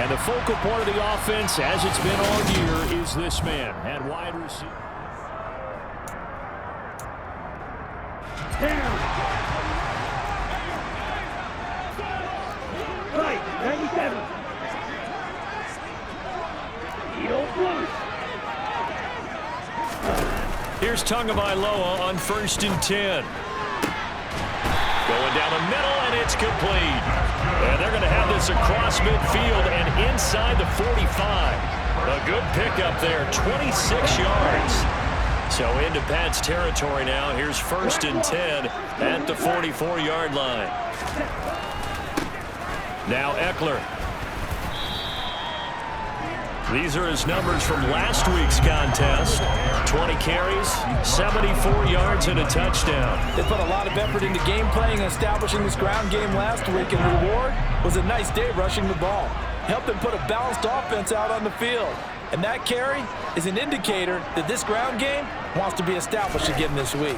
And the focal point of the offense, as it's been all year, is this man at wide receiver. Right, 97. Here's Tagovailoa on 1st and 10. Going down the middle, and it's complete. And they're going to have this across midfield and inside the 45. A good pickup there, 26 yards. So into Pat's territory now. Here's 1st and 10 at the 44-yard line. Now Eckler. These are his numbers from last week's contest. 20 carries, 74 yards, and a touchdown. They put a lot of effort into game playing and establishing this ground game last week, and the reward was a nice day rushing the ball. Helped them put a balanced offense out on the field. And that carry is an indicator that this ground game wants to be established again this week.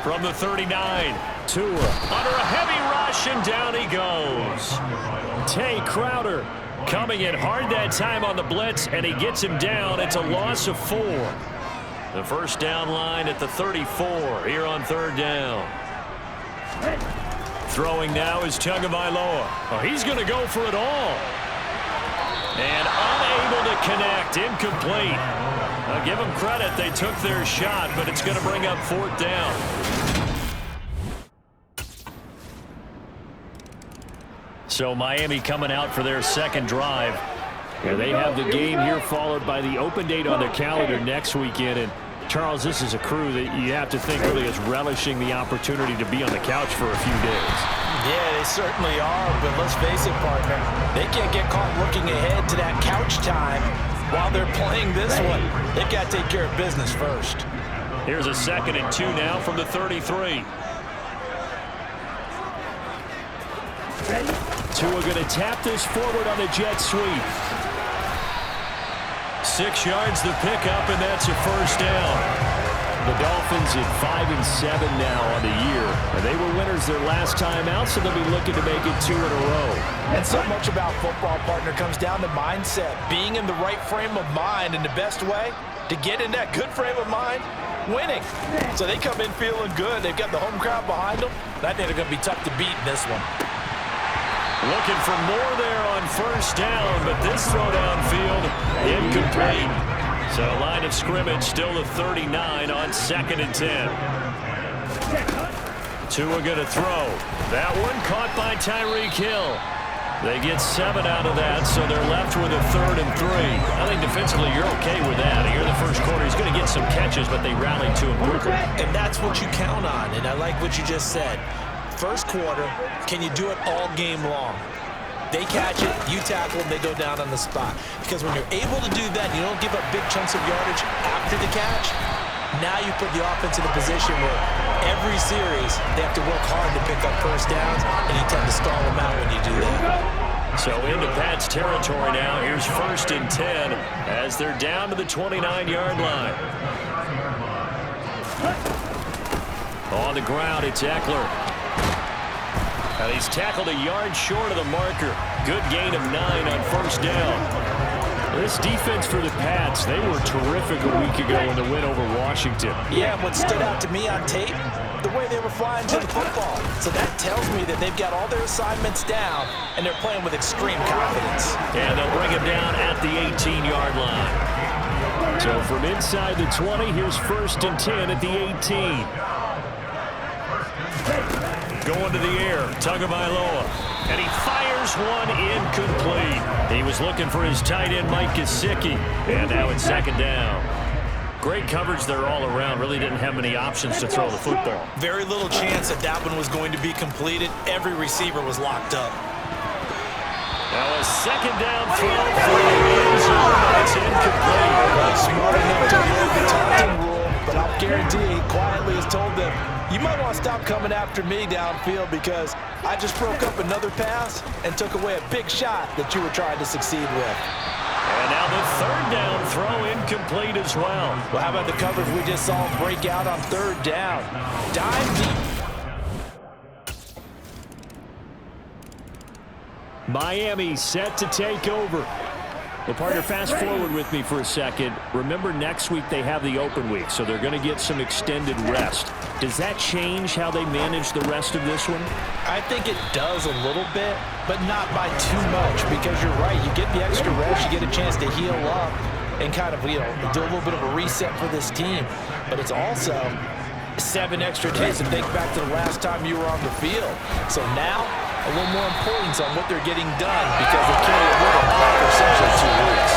From the 39, Tua under a heavy rush, and down he goes. Tay Crowder coming in hard that time on the blitz, and he gets him down. It's a loss of 4. The first down line at the 34 here on 3rd down. Throwing now is Tagovailoa. Oh, he's going to go for it all. And unable to connect, incomplete. I'll give them credit, they took their shot, but it's going to bring up 4th down. So Miami coming out for their second drive. And they have the game here followed by the open date on their calendar next weekend. And Charles, this is a crew that you have to think really is relishing the opportunity to be on the couch for a few days. Yeah, they certainly are, but let's face it, partner. They can't get caught looking ahead to that couch time while they're playing this one. They've got to take care of business first. Here's a 2nd and 2 now from the 33. Tua going to tap this forward on the jet sweep. 6 yards the pickup, and that's a 1st down. The Dolphins at 5-7 now on the year. And they were winners their last time out, so they'll be looking to make it 2 in a row. And so much about football, partner, comes down to mindset. Being in the right frame of mind, and the best way to get in that good frame of mind, winning. So they come in feeling good. They've got the home crowd behind them. I think they're going to be tough to beat in this one. Looking for more there on 1st down, but this throw downfield incomplete. So line of scrimmage still the 39 on 2nd and 10. Tua going to throw. That one caught by Tyreek Hill. They get 7 out of that, so they're left with a 3rd and 3. I think defensively you're okay with that. Here in the first quarter, he's going to get some catches, but they rallied to him quickly. And that's what you count on, and I like what you just said. First quarter, can you do it all game long? They catch it, you tackle them, they go down on the spot. Because when you're able to do that, you don't give up big chunks of yardage after the catch, now you put the offense in a position where every series they have to work hard to pick up 1st downs, and you tend to stall them out when you do that. So into Pat's territory now. Here's 1st and 10 as they're down to the 29-yard line. On the ground, it's Eckler. And he's tackled a yard short of the marker. Good gain of 9 on 1st down. This defense for the Pats, they were terrific a week ago in the win over Washington. Yeah, what stood out to me on tape, the way they were flying to the football. So that tells me that they've got all their assignments down, and they're playing with extreme confidence. And they'll bring him down at the 18-yard line. So from inside the 20, here's 1st and 10 at the 18. Going to the air, Tagovailoa, and he fires one incomplete. He was looking for his tight end, Mike Gesicki, and now it's 2nd down. Great coverage there all around. Really didn't have many options to throw the football. Very little chance that one was going to be completed. Every receiver was locked up. Now a 2nd down throw for the end zone. It's incomplete. Smart enough to avoid the taunting rule, but I'll guarantee he quietly has told them, you might want to stop coming after me downfield because I just broke up another pass and took away a big shot that you were trying to succeed with. And now the 3rd down throw incomplete as well. Well, how about the coverage we just saw break out on 3rd down? Dive deep. Miami set to take over. Well, partner, fast forward with me for a second. Remember, next week they have the open week, so they're going to get some extended rest. Does that change how they manage the rest of this one? I think it does a little bit, but not by too much, because you're right. You get the extra rest, you get a chance to heal up and kind of, do a little bit of a reset for this team. But it's also 7 extra days to think back to the last time you were on the field. So now, a little more importance on what they're getting done because they carry it with them for essentially 2 weeks.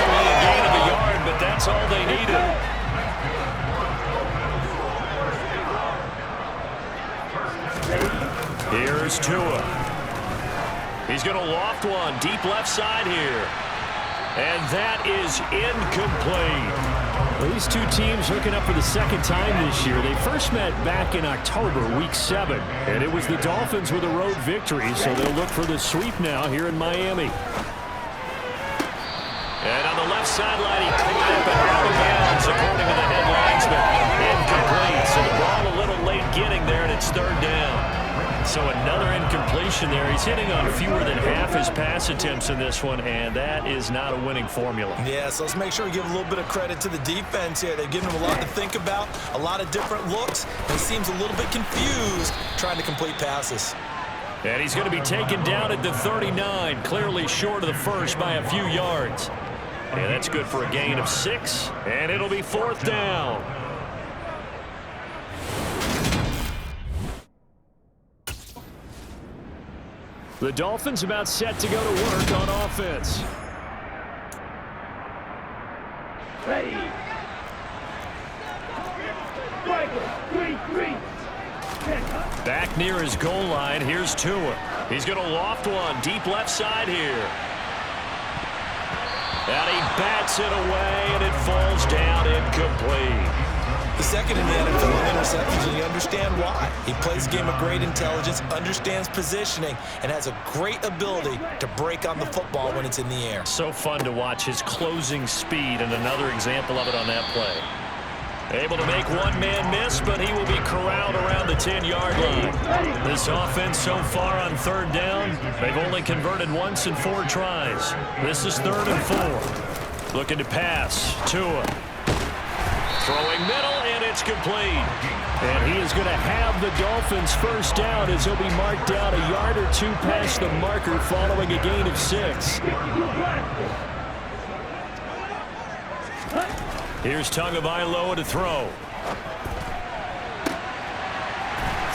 Only a gain of a yard, but that's all they needed. Here's Tua. He's going to loft one deep left side here. And that is incomplete. Well, these two teams hooking up for the second time this year. They first met back in October, week 7. And it was the Dolphins with a road victory, so they'll look for the sweep now here in Miami. And on the left sideline, he cleaned up and out of bounds, according to the head linesman. Incomplete, so the ball a little late getting there, and it's 3rd down. So another incompletion there. He's hitting on fewer than half his pass attempts in this one, and that is not a winning formula. Yeah, so let's make sure we give a little bit of credit to the defense here. They've given him a lot to think about, a lot of different looks, and he seems a little bit confused trying to complete passes. And he's going to be taken down at the 39, clearly short of the first by a few yards. And that's good for a gain of 6, and it'll be 4th down. The Dolphins about set to go to work on offense. Ready. Back near his goal line, here's Tua. He's going to loft one deep left side here. And he bats it away, and it falls down incomplete. The second in the NFL in interceptions, and you understand why. He plays a game of great intelligence, understands positioning, and has a great ability to break on the football when it's in the air. So fun to watch his closing speed, and another example of it on that play. Able to make one man miss, but he will be corralled around the 10-yard line. This offense so far on 3rd down, they've only converted once in 4 tries. This is 3rd and 4. Looking to pass. Tua. Throwing middle, and it's complete. And he is going to have the Dolphins first down as he'll be marked down a yard or 2 past the marker following a gain of 6. Here's Tagovailoa to throw.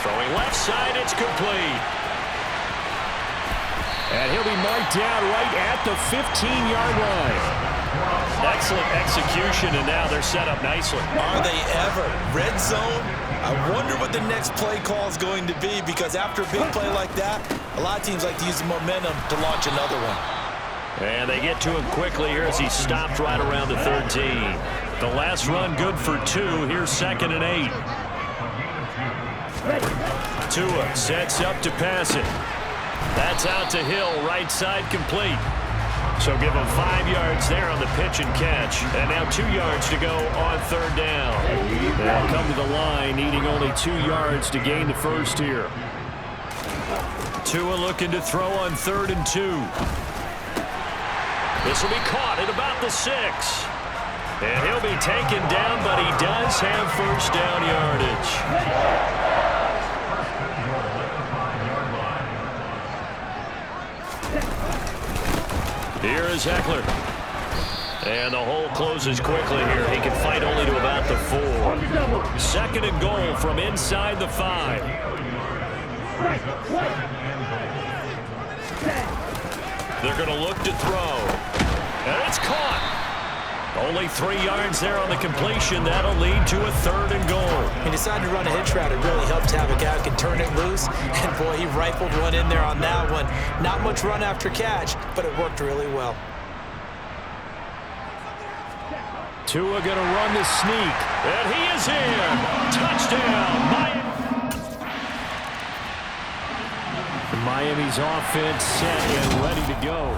Throwing left side, it's complete. And he'll be marked down right at the 15-yard line. Excellent execution, and now they're set up nicely. Are they ever? Red zone? I wonder what the next play call is going to be, because after a big play like that, a lot of teams like to use the momentum to launch another one. And they get to him quickly here as he stopped right around the 13. The last run good for 2. Here's 2nd and 8. Tua sets up to pass it. That's out to Hill, right side complete. So give him 5 yards there on the pitch and catch. And now 2 yards to go on 3rd down. They'll come to the line, needing only 2 yards to gain the first here. Tua looking to throw on 3rd and 2. This will be caught at about the 6. And he'll be taken down, but he does have first down yardage. Here is Eckler. And the hole closes quickly here. He can fight only to about the 4. 2nd and goal from inside the 5. They're going to look to throw. And it's caught. Only 3 yards there on the completion. That'll lead to a 3rd and goal. He decided to run a hitch route. It really helped to have a guy who can turn it loose. And, boy, he rifled one in there on that one. Not much run after catch, but it worked really well. Tua going to run the sneak. And he is in. Touchdown, Miami. Miami's offense set and ready to go.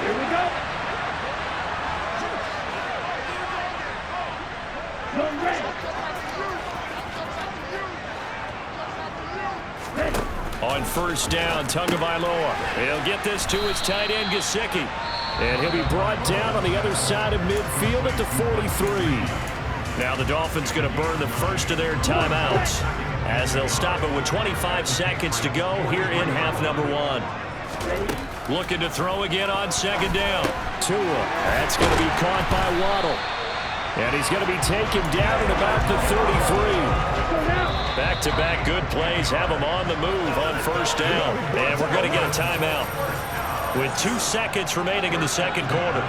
Here we go. Go red. first down. Tagovailoa. He'll get this to his tight end, Gesicki. And he'll be brought down on the other side of midfield at the 43. Now the Dolphins going to burn the first of their timeouts as they'll stop it with 25 seconds to go here in half number 1. Looking to throw again on second down. Tua. That's going to be caught by Waddle. And he's going to be taken down at about the 33. Back-to-back good plays have him on the move on first down. And we're going to get a timeout with 2 seconds remaining in the second quarter.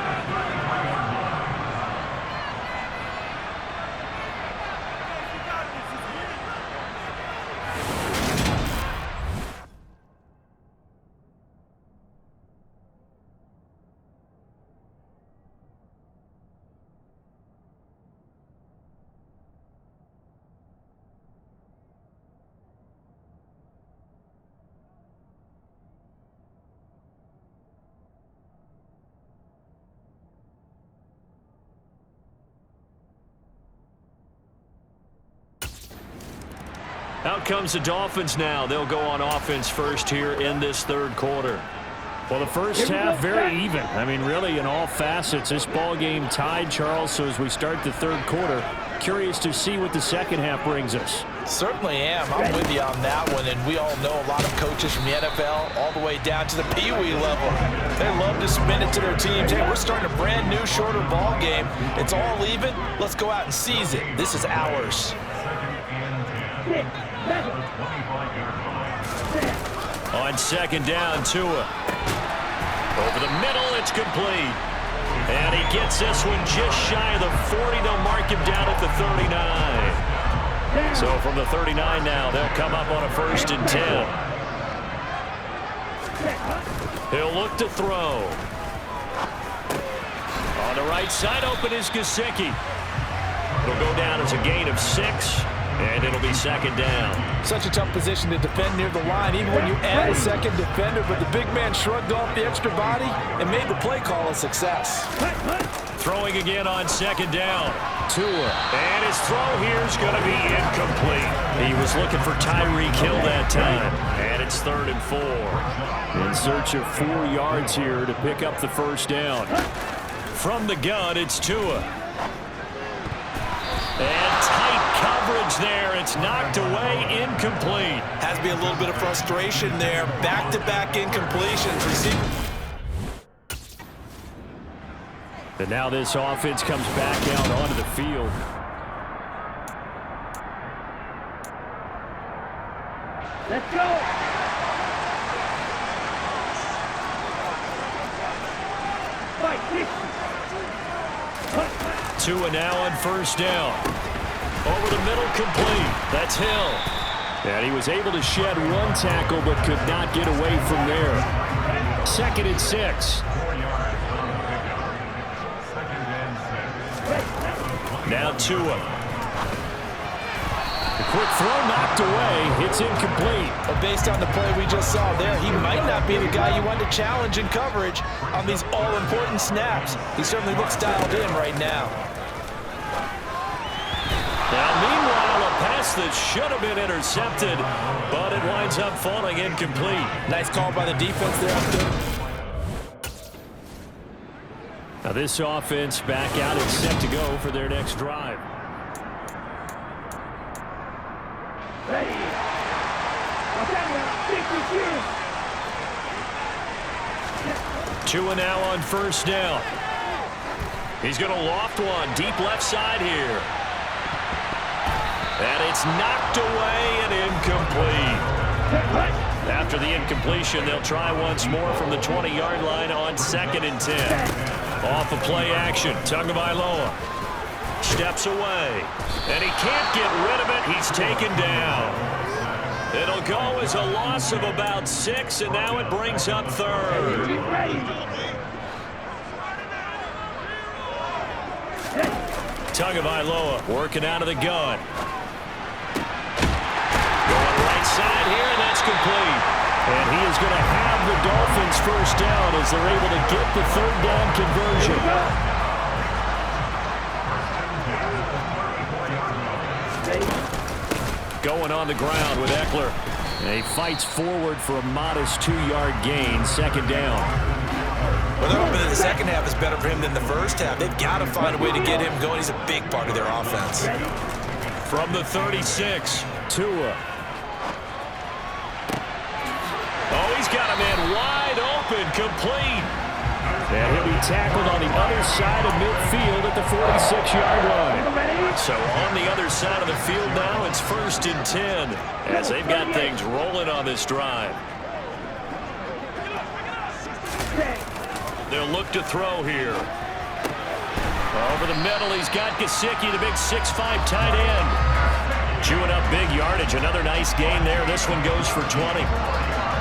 Out comes the Dolphins now. They'll go on offense first here in this third quarter. Well, the first half, very even. I mean, really, in all facets, this ball game tied, Charles. So as we start the third quarter, curious to see what the second half brings us. Certainly am. I'm with you on that one. And we all know a lot of coaches from the NFL all the way down to the Pee Wee level. They love to spin it to their teams. Hey, we're starting a brand new, shorter ball game. It's all even. Let's go out and seize it. This is ours. On second down, Tua. Over the middle, it's complete. And he gets this one just shy of the 40. They'll mark him down at the 39. So from the 39 now, they'll come up on a 1st and 10. He'll look to throw. On the right side, open is Gesicki. It'll go down as a gain of 6. And it'll be second down. Such a tough position to defend near the line, even when you add a second defender. But the big man shrugged off the extra body and made the play call a success. Throwing again on second down. Tua. And his throw here is going to be incomplete. He was looking for Tyreek Hill that time. And it's 3rd and 4. In search of 4 yards here to pick up the first down. From the gun, it's Tua. And tight coverage there. It's knocked away, incomplete. Has to be a little bit of frustration there. Back-to-back incompletions. And now this offense comes back out onto the field. Let's go. Tua now on first down. Over the middle, complete. That's Hill. And he was able to shed 1 tackle, but could not get away from there. 2nd and 6. Now Tua. The quick throw knocked away. It's incomplete. But based on the play we just saw there, he might not be the guy you want to challenge in coverage on these all-important snaps. He certainly looks dialed in right now. Now, meanwhile, a pass that should have been intercepted, but it winds up falling incomplete. Nice call by the defense there. Now, this offense back out and set to go for their next drive. Ready. Tua now on first down. He's going to loft one deep left side here. And it's knocked away and incomplete. After the incompletion, they'll try once more from the 20-yard line on 2nd and 10. Off of play action, Tagovailoa steps away. And he can't get rid of it. He's taken down. It'll go as a loss of about 6, and now it brings up 3rd. Tagovailoa working out of the gun. Going right side here, and that's complete. And he is going to have the Dolphins first down as they're able to get the 3rd down conversion. Going on the ground with Eckler. And he fights forward for a modest 2-yard gain, second down. Well, they're hoping that the second half is better for him than the first half. They've got to find a way to get him going. He's a big part of their offense. From the 36, Tua. Oh, he's got a man wide open, complete. And he'll be tackled on the other side of midfield at the 46-yard line. So on the other side of the field now, it's 1st and 10 as they've got things rolling on this drive. They'll look to throw here. Over the middle, he's got Gesicki, the big 6'5" tight end. Chewing up big yardage. Another nice gain there. This one goes for 20.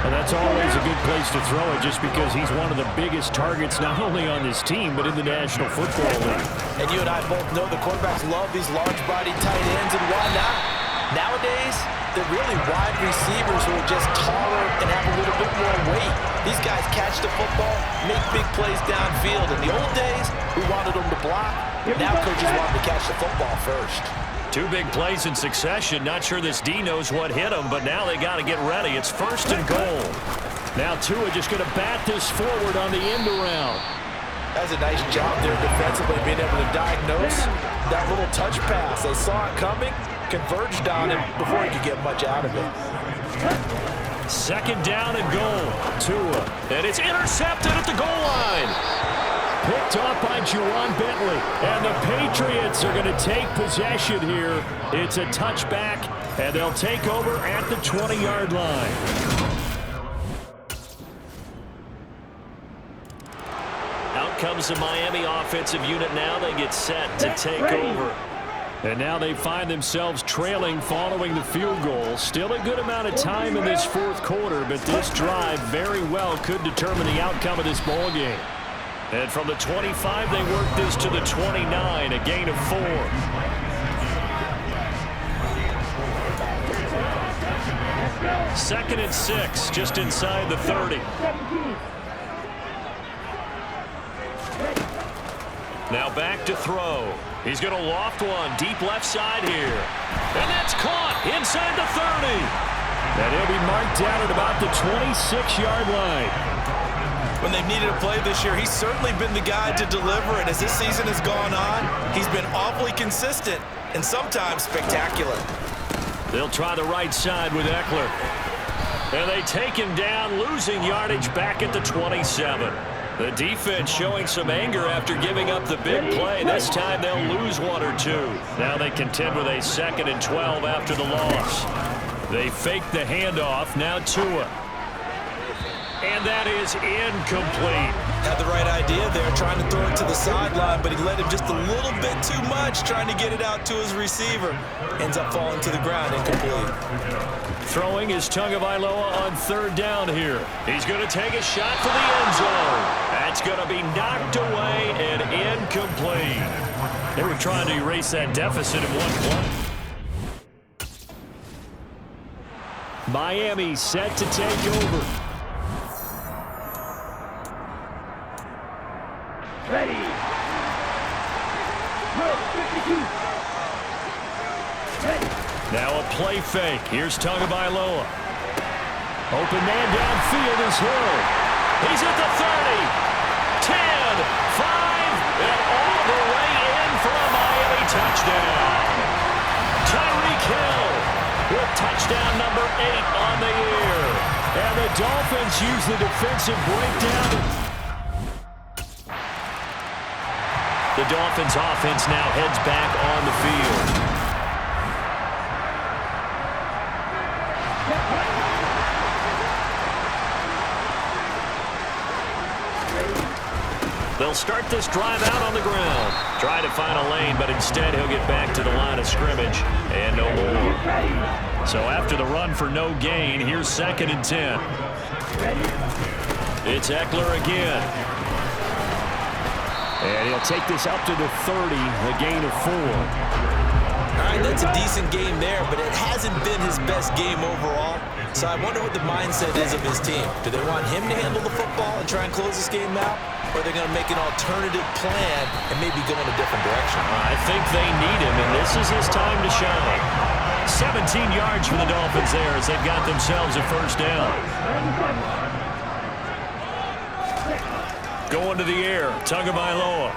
And that's always a good place to throw it just because he's one of the biggest targets not only on this team but in the National Football League. And you and I both know the quarterbacks love these large-bodied tight ends, and why not? Nowadays, they're really wide receivers who are just taller and have a little bit more weight. These guys catch the football, make big plays downfield. In the old days, we wanted them to block. Now coaches want them to catch the football first. 2 big plays in succession. Not sure this D knows what hit him, but now they got to get ready. It's 1st and goal. Now Tua just going to bat this forward on the end around. That's a nice job there defensively, being able to diagnose that little touch pass. They saw it coming, converged on him before he could get much out of it. 2nd down and goal. Tua. And it's intercepted at the goal line. Picked off by Juwan Bentley. And the Patriots are going to take possession here. It's a touchback, and they'll take over at the 20-yard line. Out comes the Miami offensive unit now. They get set to take over. And now they find themselves trailing following the field goal. Still a good amount of time in this 4th quarter, but this drive very well could determine the outcome of this ball game. And from the 25, they work this to the 29, a gain of 4. 2nd and 6, just inside the 30. Now back to throw. He's going to loft one deep left side here. And that's caught inside the 30. And he'll be marked down at about the 26-yard line. When they've needed a play this year, he's certainly been the guy to deliver. And as this season has gone on, he's been awfully consistent and sometimes spectacular. They'll try the right side with Eckler. And they take him down, losing yardage back at the 27. The defense showing some anger after giving up the big play. This time they'll lose 1 or 2. Now they contend with a 2nd and 12 after the loss. They fake the handoff. Now Tua. And that is incomplete. Had the right idea there, trying to throw it to the sideline, but he led him just a little bit too much, trying to get it out to his receiver. Ends up falling to the ground, incomplete. Throwing is Tagovailoa on 3rd down here. He's going to take a shot for the end zone. That's going to be knocked away and incomplete. They were trying to erase that deficit in one play. Miami set to take over. Ready. Now a play fake. Here's Tagovailoa. Open man downfield is Hill. He's at the 30, 10, 5, and all the way in for a Miami touchdown. Tyreek Hill with touchdown number 8 on the year. And the Dolphins use the defensive breakdown. The Dolphins offense now heads back on the field. They'll start this drive out on the ground. Try to find a lane, but instead he'll get back to the line of scrimmage and no more. So after the run for no gain, here's 2nd and 10. It's Eckler again. And he'll take this up to the 30, a gain of 4. All right, that's a decent game there, but it hasn't been his best game overall. So I wonder what the mindset is of his team. Do they want him to handle the football and try and close this game out? Or are they going to make an alternative plan and maybe go in a different direction? I think they need him, and this is his time to shine. 17 yards for the Dolphins there as they've got themselves a first down. Going to the air, Tagovailoa.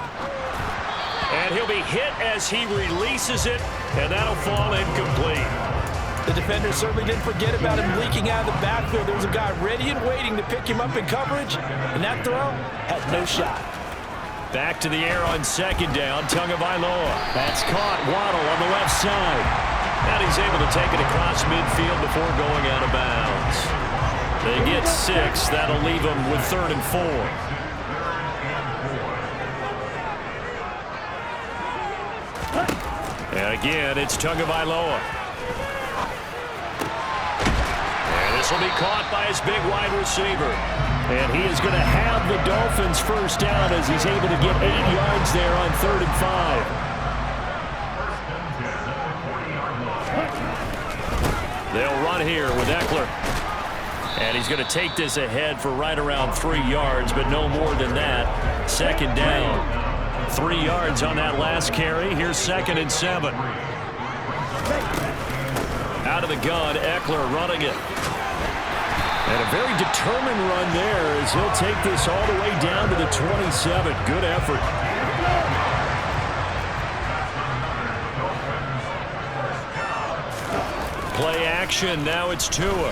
And he'll be hit as he releases it, and that'll fall incomplete. The defender certainly didn't forget about him leaking out of the backfield. There was a guy ready and waiting to pick him up in coverage, and that throw had no shot. Back to the air on second down, Tagovailoa. That's caught, Waddle on the left side. And he's able to take it across midfield before going out of bounds. They get 6. That'll leave them with 3rd and 4. And again, it's Tagovailoa. And this will be caught by his big wide receiver. And he is going to have the Dolphins first down as he's able to get 8 yards there on 3rd and 5. They'll run here with Eckler. And he's going to take this ahead for right around 3 yards, but no more than that. 2nd down. 3 yards on that last carry. Here's 2nd and 7. Out of the gun, Eckler running it. And a very determined run there as he'll take this all the way down to the 27. Good effort. Play action. Now it's Tua.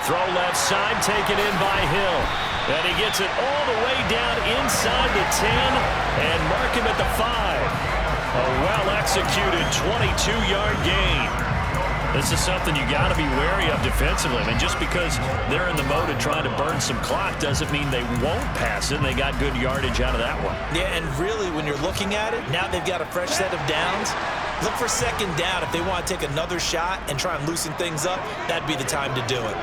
Throw left side, taken in by Hill. And he gets it all the way down inside the 10 and mark him at the 5. A well-executed 22-yard gain. This is something you got to be wary of defensively. I mean, just because they're in the mode of trying to burn some clock doesn't mean they won't pass it, and they got good yardage out of that one. Yeah, and really, when you're looking at it, now they've got a fresh set of downs. Look for 2nd down. If they want to take another shot and try and loosen things up, that'd be the time to do it.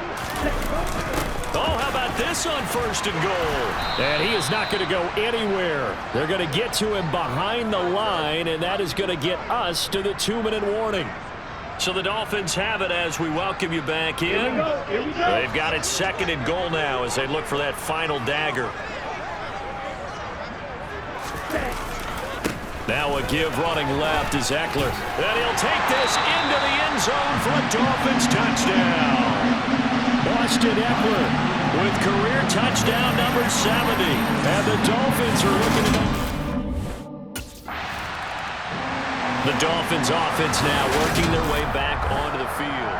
Oh, how about this on 1st and goal? And he is not going to go anywhere. They're going to get to him behind the line, and that is going to get us to the 2-minute warning. So the Dolphins have it as we welcome you back in. They've got it 2nd and goal now as they look for that final dagger. Now a give running left is Eckler. And he'll take this into the end zone for a Dolphins touchdown. Austin Eckler with career touchdown number 70. And the Dolphins are looking at... The Dolphins offense now working their way back onto the field.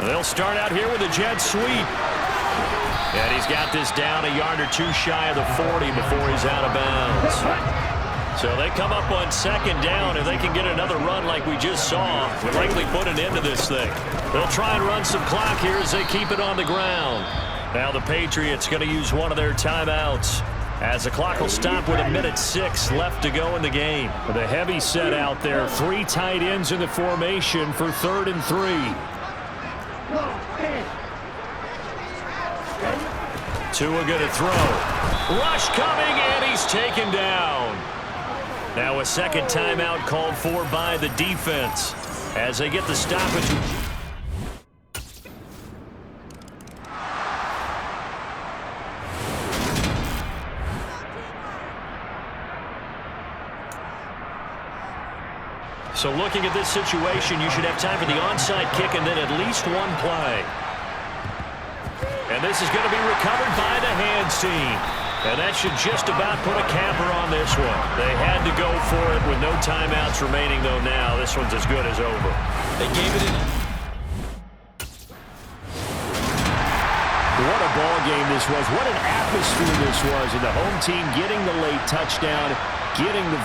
They'll start out here with a jet sweep. And he's got this down a yard or 2 shy of the 40 before he's out of bounds. So they come up on 2nd down. If they can get another run like we just saw, we'll likely put an end to this thing. They'll try and run some clock here as they keep it on the ground. Now the Patriots going to use one of their timeouts as the clock will stop with 1:06 left to go in the game. With a heavy set out there, 3 tight ends in the formation for 3rd and 3. Tua going to throw. Rush coming, and he's taken down. Now a 2nd timeout called for by the defense as they get the stoppage. So looking at this situation, you should have time for the onside kick and then at least 1 play. And this is going to be recovered by the hands team. And that should just about put a capper on this one. They had to go for it with no timeouts remaining, though, now. This one's as good as over. They gave it in. What a ball game this was. What an atmosphere this was. And the home team getting the late touchdown, getting the